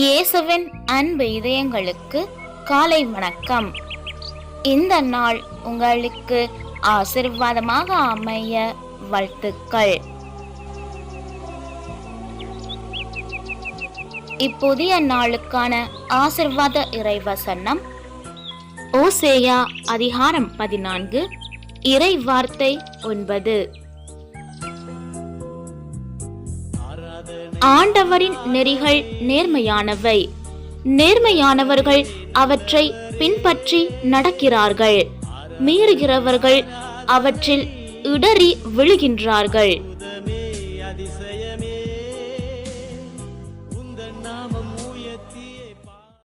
இயேசுவின் அன்பு இதயங்களுக்கு காலை வணக்கம். இந்த நாள் உங்களுக்கு ஆசீர்வாதமாக அமைய வாழ்த்துக்கள். இப்புதிய நாளுக்கான ஆசீர்வாத இறைவசனம் ஓசேயா அதிகாரம் 14 இறை வார்த்தை 9. ஆண்டவரின் நெறிகள் நேர்மையானவை, நேர்மையானவர்கள் அவற்றை பின்பற்றி நடக்கிறார்கள், மீறுகிறவர்கள் அவற்றில் இடறி விழுகின்றார்கள்.